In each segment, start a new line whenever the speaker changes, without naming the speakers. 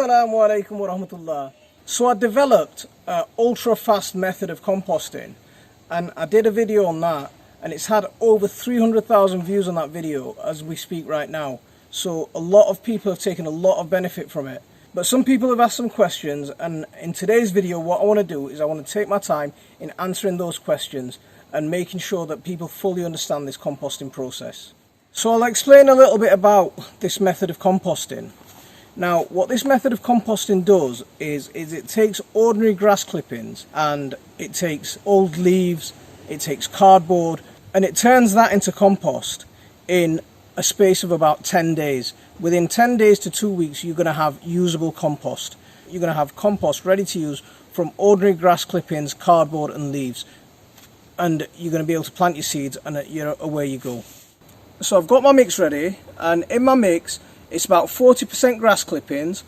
Assalamu alaikum wa rahmatullah. So I developed an ultra fast method of composting, and I did a video on that, and it's had over 300,000 views on that video as we speak right now. So a lot of people have taken a lot of benefit from it. But some people have asked some questions, and in today's video what I want to do is I want to take my time in answering those questions and making sure that people fully understand this composting process. So I'll explain a little bit about this method of composting. Now, what this method of composting does is it takes ordinary grass clippings and it takes old leaves, it takes cardboard, and it turns that into compost in a space of about 10 days. Within 10 days to 2 weeks, you're going to have usable compost. You're going to have compost ready to use from ordinary grass clippings, cardboard and leaves. And you're going to be able to plant your seeds, and away you go. So I've got my mix ready, and in my mix it's about 40% grass clippings,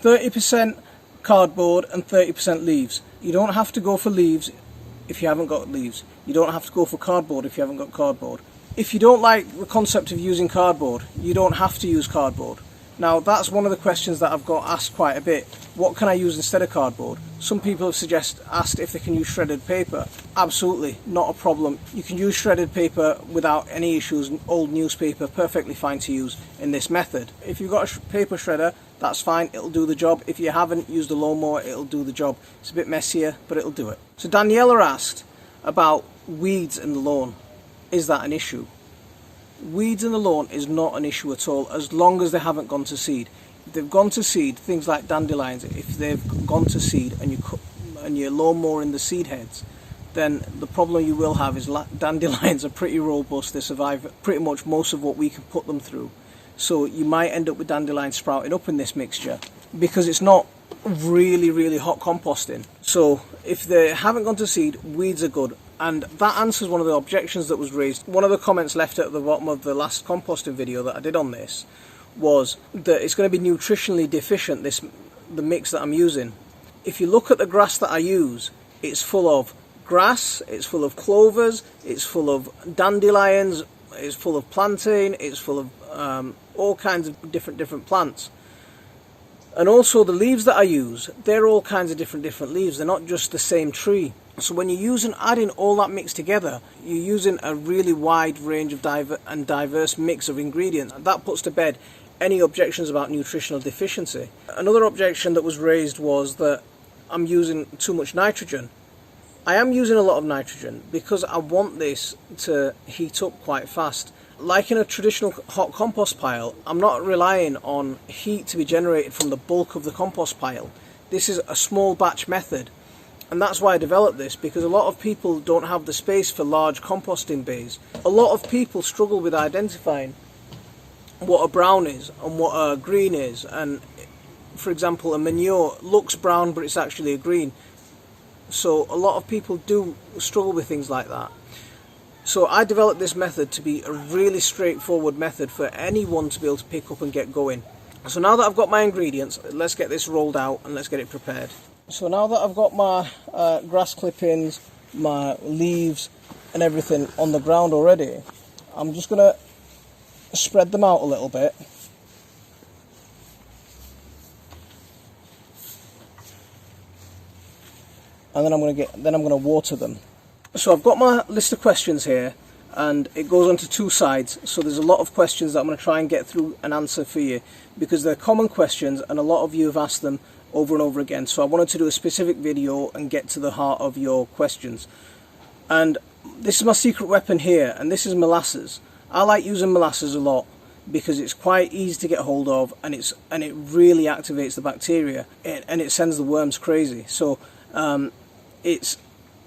30% cardboard and 30% leaves. You don't have to go for leaves if you haven't got leaves. You don't have to go for cardboard if you haven't got cardboard. If you don't like the concept of using cardboard, you don't have to use cardboard. Now, that's one of the questions that I've got asked quite a bit. What can I use instead of cardboard? Some people have asked if they can use shredded paper. Absolutely, not a problem. You can use shredded paper without any issues. Old newspaper, perfectly fine to use in this method. If you've got a paper shredder, that's fine, it'll do the job. If you haven't used a lawnmower, it'll do the job. It's a bit messier, but it'll do it. So Daniela asked about weeds in the lawn. Is that an issue? Weeds in the lawn is not an issue at all, as long as they haven't gone to seed. If they've gone to seed, things like dandelions, if they've gone to seed and your lawnmower in the seed heads, then the problem you will have is dandelions are pretty robust. They survive pretty much most of what we can put them through. So you might end up with dandelions sprouting up in this mixture because it's not really hot composting. So if they haven't gone to seed, weeds are good. And that answers one of the objections that was raised. One of the comments left at the bottom of the last composting video that I did on this was that it's going to be nutritionally deficient, the mix that I'm using. If you look at the grass that I use, it's full of grass, it's full of clovers, it's full of dandelions, it's full of plantain, it's full of all kinds of different plants. And also the leaves that I use, they're all kinds of different leaves. They're not just the same tree. So when you're adding all that mix together, you're using a really wide range of diverse mix of ingredients. And that puts to bed any objections about nutritional deficiency. Another objection that was raised was that I'm using too much nitrogen. I am using a lot of nitrogen because I want this to heat up quite fast. Like in a traditional hot compost pile, I'm not relying on heat to be generated from the bulk of the compost pile. This is a small batch method. And that's why I developed this, because a lot of people don't have the space for large composting bays. A lot of people struggle with identifying what a brown is and what a green is. And for example, a manure looks brown but it's actually a green. So a lot of people do struggle with things like that. So I developed this method to be a really straightforward method for anyone to be able to pick up and get going. So now that I've got my ingredients, let's get this rolled out and let's get it prepared. So now that I've got my grass clippings, my leaves and everything on the ground already, I'm just going to spread them out a little bit. And then I'm going to water them. So I've got my list of questions here, and it goes onto two sides. So there's a lot of questions that I'm going to try and get through and answer for you, because they're common questions and a lot of you have asked them over and over again. So I wanted to do a specific video and get to the heart of your questions. And this is my secret weapon here, and this is molasses. I like using molasses a lot because it's quite easy to get hold of, and it really activates the bacteria, and it sends the worms crazy. So it's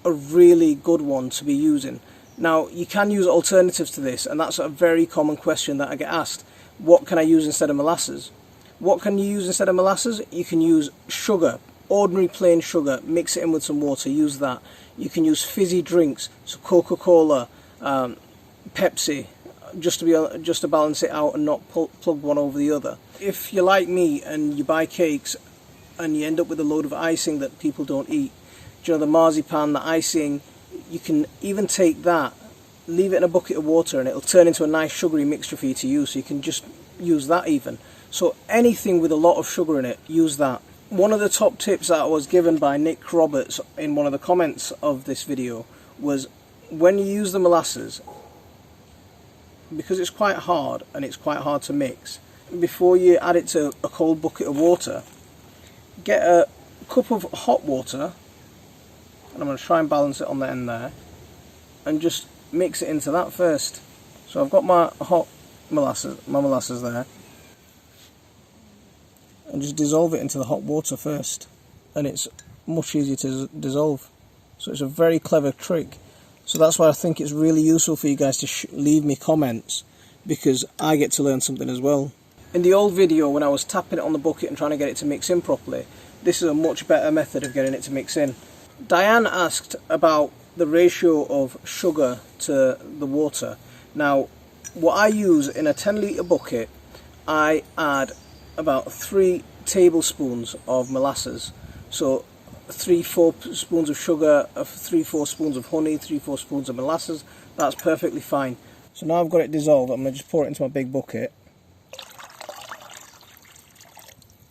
a really good one to be using. Now, you can use alternatives to this, and that's a very common question that I get asked. What can I use instead of molasses? What can you use instead of molasses? You can use sugar, ordinary plain sugar, mix it in with some water, use that. You can use fizzy drinks, so Coca-Cola, Pepsi, just to balance it out and not plug one over the other. If you're like me and you buy cakes and you end up with a load of icing that people don't eat, you know, the marzipan, the icing, you can even take that, leave it in a bucket of water, and it'll turn into a nice sugary mixture for you to use. So you can just use that even. So anything with a lot of sugar in it, use that. One of the top tips that I was given by Nick Roberts in one of the comments of this video was, when you use the molasses, because it's quite hard and it's quite hard to mix, before you add it to a cold bucket of water, get a cup of hot water, and I'm going to try and balance it on the end there, and just mix it into that first. So I've got my hot molasses there, and just dissolve it into the hot water first, and it's much easier to dissolve. So it's a very clever trick. So that's why I think it's really useful for you guys to leave me comments, because I get to learn something as well. In the old video, when I was tapping it on the bucket and trying to get it to mix in properly, this is a much better method of getting it to mix in. Diane asked about the ratio of sugar to the water. Now, what I use in a 10 litre bucket, I add about 3 tablespoons of molasses. So 3-4 spoons of sugar, 3-4 spoons of honey, 3-4 spoons of molasses. That's perfectly fine. So now I've got it dissolved, I'm going to just pour it into my big bucket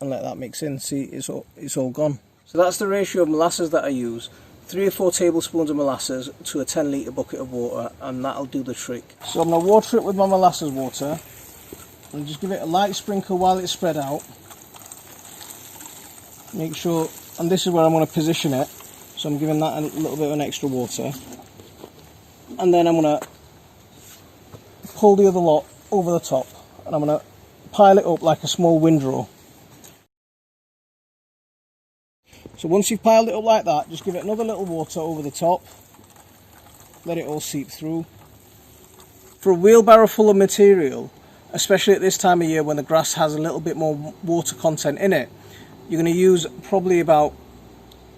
and let that mix in. See, it's all gone. So that's the ratio of molasses that I use. 3 or 4 tablespoons of molasses to a 10 litre bucket of water, and that'll do the trick. So I'm going to water it with my molasses water and just give it a light sprinkle while it's spread out. Make sure, and this is where I'm going to position it, so I'm giving that a little bit of an extra water, and then I'm going to pull the other lot over the top, and I'm going to pile it up like a small windrow. So once you've piled it up like that, just give it another little water over the top, let it all seep through. For a wheelbarrow full of material, especially at this time of year when the grass has a little bit more water content in it, you're going to use probably about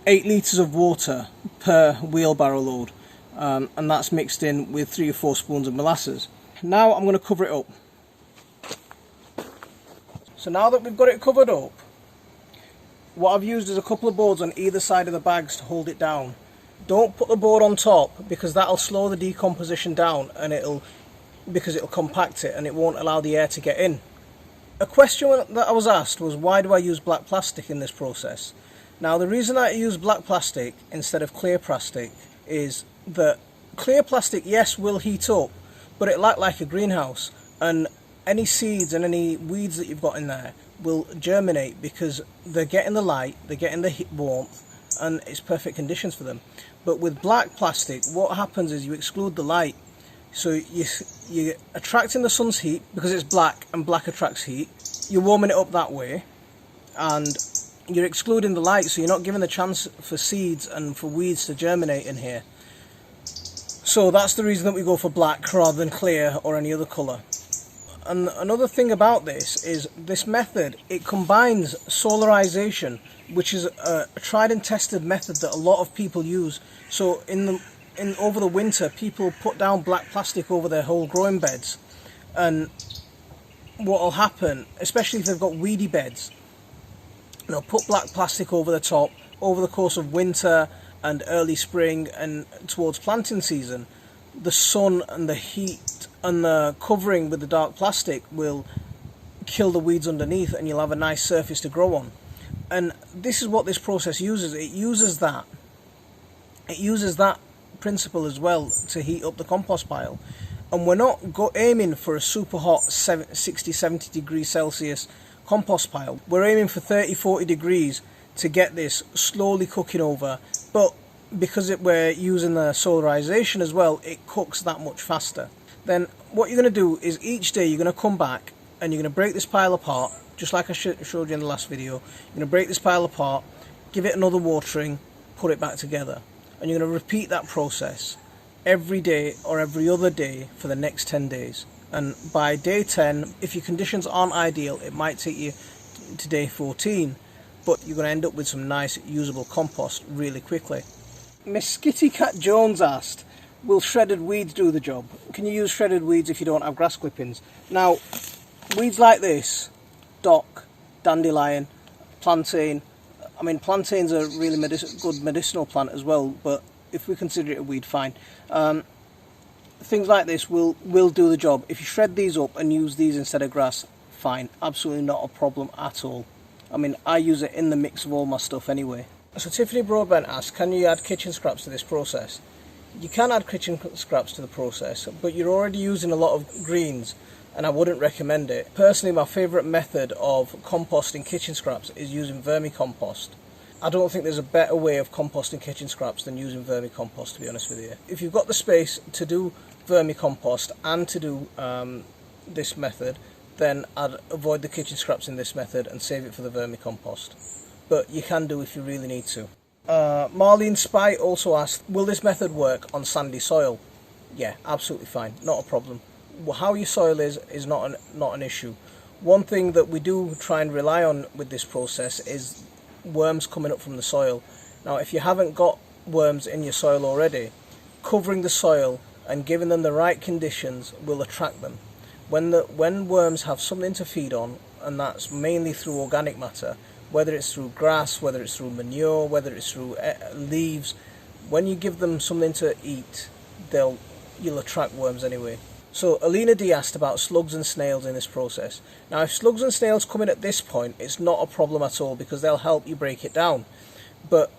8 litres of water per wheelbarrow load, and that's mixed in with 3 or 4 spoons of molasses. Now I'm going to cover it up. So now that we've got it covered up, what I've used is a couple of boards on either side of the bags to hold it down. Don't put the board on top, because that'll slow the decomposition down, and because it'll compact it and it won't allow the air to get in. A question that I was asked was, why do I use black plastic in this process? Now, the reason that I use black plastic instead of clear plastic is that clear plastic, yes, will heat up, but it'll act like a greenhouse, and any seeds and any weeds that you've got in there will germinate because they're getting the light, they're getting the warmth, and it's perfect conditions for them. But with black plastic, what happens is you exclude the light. So you're attracting the sun's heat because it's black, and black attracts heat. You're warming it up that way, and you're excluding the light, so you're not giving the chance for seeds and for weeds to germinate in here. So that's the reason that we go for black rather than clear or any other colour. And another thing about this is this method, it combines solarisation, which is a tried and tested method that a lot of people use. So over the winter, people put down black plastic over their whole growing beds, and what will happen, especially if they've got weedy beds, they'll put black plastic over the top over the course of winter and early spring and towards planting season. The sun and the heat and the covering with the dark plastic will kill the weeds underneath, and you'll have a nice surface to grow on. And this is what this process uses. It uses that principle as well to heat up the compost pile. And we're not aiming for a super hot 60-70 degrees Celsius compost pile. We're aiming for 30-40 degrees to get this slowly cooking over, but because we're using the solarisation as well, it cooks that much faster. Then what you're going to do is each day you're going to come back and you're going to break this pile apart, just like I showed you in the last video. You're going to break this pile apart, give it another watering, put it back together. And you're going to repeat that process every day or every other day for the next 10 days. And by day 10, if your conditions aren't ideal, it might take you to day 14, but you're going to end up with some nice usable compost really quickly. Miss Skitty Cat Jones asked, will shredded weeds do the job? Can you use shredded weeds if you don't have grass clippings? Now, weeds like this, dock, dandelion, plantain, I mean, plantain's a really good medicinal plant as well, but if we consider it a weed, fine. Things like this will do the job. If you shred these up and use these instead of grass, fine, absolutely not a problem at all. I mean, I use it in the mix of all my stuff anyway. So Tiffany Broadbent asks, can you add kitchen scraps to this process? You can add kitchen scraps to the process, but you're already using a lot of greens, and I wouldn't recommend it. Personally, my favourite method of composting kitchen scraps is using vermicompost. I don't think there's a better way of composting kitchen scraps than using vermicompost, to be honest with you. If you've got the space to do vermicompost and to do this method, then I'd avoid the kitchen scraps in this method and save it for the vermicompost. But you can do if you really need to. Marlene Spy also asked, will this method work on sandy soil? Yeah, absolutely fine, not a problem. How your soil is not an issue. One thing that we do try and rely on with this process is worms coming up from the soil. Now, if you haven't got worms in your soil already, covering the soil and giving them the right conditions will attract them. When worms have something to feed on, and that's mainly through organic matter, whether it's through grass, whether it's through manure, whether it's through leaves, when you give them something to eat, you'll attract worms anyway. So Alina D asked about slugs and snails in this process. Now, if slugs and snails come in at this point, it's not a problem at all because they'll help you break it down. But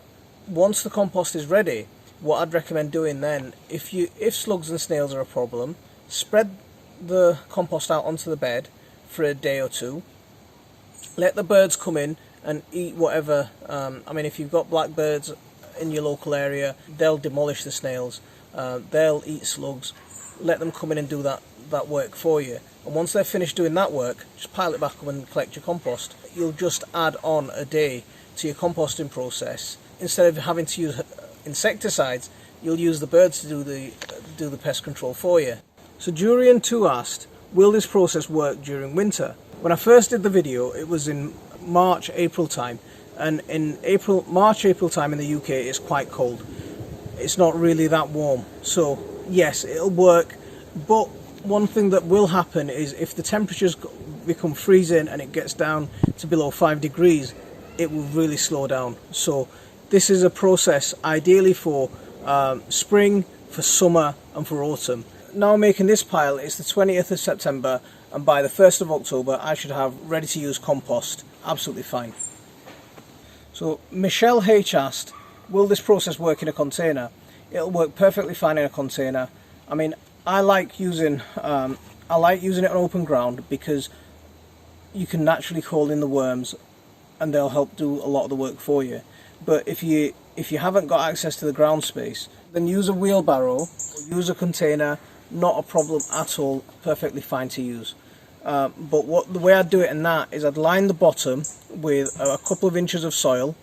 once the compost is ready, what I'd recommend doing then, if slugs and snails are a problem, spread the compost out onto the bed for a day or two. Let the birds come in and eat whatever. I mean, if you've got blackbirds in your local area, they'll demolish the snails. They'll eat slugs. Let them come in and do that work for you. And once they're finished doing that work, just pile it back up and collect your compost. You'll just add on a day to your composting process. Instead of having to use insecticides, you'll use the birds to do the pest control for you. So Jurian 2 asked, will this process work during winter? When I first did the video, it was in March, April time, and in March, April time in the UK it's quite cold. It's not really that warm, so yes, it'll work, but one thing that will happen is if the temperatures become freezing and it gets down to below 5 degrees, it will really slow down. So this is a process ideally for spring, for summer and for autumn. Now I'm making this pile, it's the 20th of September, and by the 1st of October I should have ready to use compost. Absolutely fine. So Michelle H asked, will this process work in a container? It'll work perfectly fine in a container. I mean, I like using it on open ground because you can naturally call in the worms and they'll help do a lot of the work for you. But if you haven't got access to the ground space, then use a wheelbarrow or use a container. Not a problem at all, perfectly fine to use. But the way I'd do it in that is I'd line the bottom with a couple of inches of soil,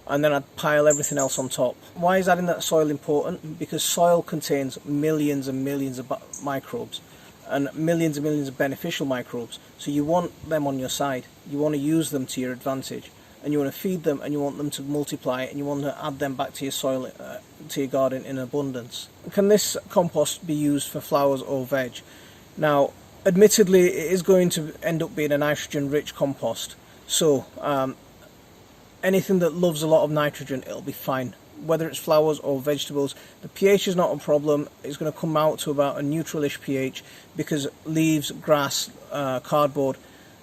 and then I'd pile everything else on top. Why is adding that soil important? Because soil contains millions and millions of microbes and millions of beneficial microbes. So you want them on your side. You want to use them to your advantage, and you want to feed them, and you want them to multiply, and you want to add them back to your soil, to your garden in abundance. Can this compost be used for flowers or veg? Now, admittedly, it is going to end up being a nitrogen-rich compost. So anything that loves a lot of nitrogen, it'll be fine. Whether it's flowers or vegetables, the pH is not a problem. It's going to come out to about a neutralish pH because leaves, grass, cardboard,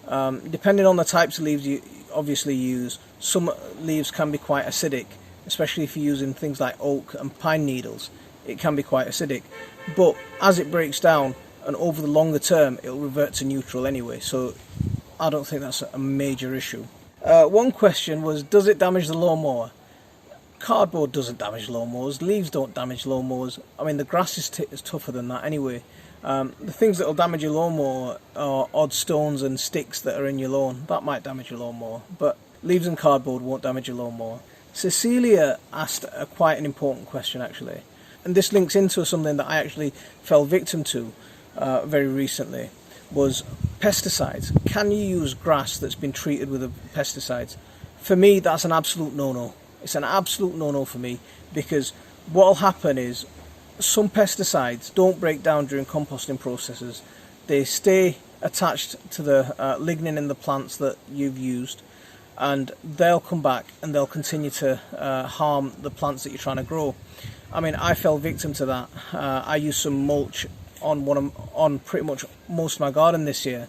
depending on the types of leaves you obviously use, some leaves can be quite acidic, especially if you're using things like oak and pine needles. It can be quite acidic, but as it breaks down and over the longer term, it'll revert to neutral anyway, so I don't think that's a major issue. One question was, does it damage the lawnmower? Cardboard doesn't damage lawnmowers, leaves don't damage lawnmowers. I mean, the grass is tougher than that anyway. The things that will damage your lawnmower are odd stones and sticks that are in your lawn. That might damage your lawnmower, but leaves and cardboard won't damage your lawnmower. Cecilia asked quite an important question actually, and this links into something that I actually fell victim to very recently, was pesticides. Can you use grass that's been treated with pesticides? For me, that's an absolute no-no. It's an absolute no-no for me, because what will happen is some pesticides don't break down during composting processes. They stay attached to the lignin in the plants that you've used, and they'll come back and they'll continue to harm the plants that you're trying to grow. I mean, I fell victim to that. I used some mulch on pretty much most of my garden this year,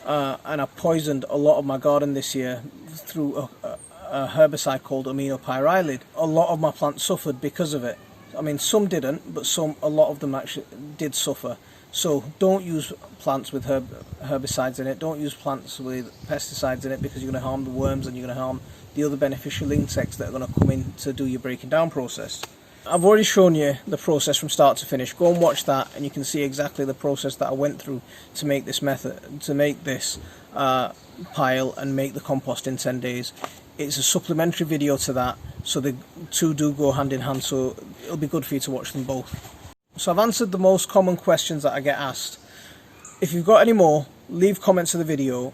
and I poisoned a lot of my garden this year through a herbicide called aminopyrrolide. A lot of my plants suffered because of it. I mean, some didn't, but a lot of them actually did suffer. So don't use plants with herbicides in it. Don't use plants with pesticides in it, because you're going to harm the worms and you're going to harm the other beneficial insects that are going to come in to do your breaking down process. I've already shown you the process from start to finish. Go and watch that and you can see exactly the process that I went through to make this method, to make this pile and make the compost in 10 days. It's a supplementary video to that, so the two do go hand in hand, so it'll be good for you to watch them both. So I've answered the most common questions that I get asked. If you've got any more, leave comments of the video.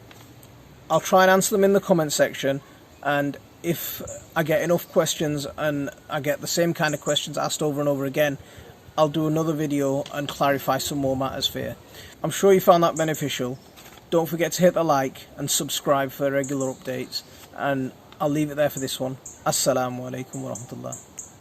I'll try and answer them in the comment section, and if I get enough questions and I get the same kind of questions asked over and over again, I'll do another video and clarify some more matters for you. I'm sure you found that beneficial. Don't forget to hit the like and subscribe for regular updates, and I'll leave it there for this one. Assalamu alaikum wa rahmatullah.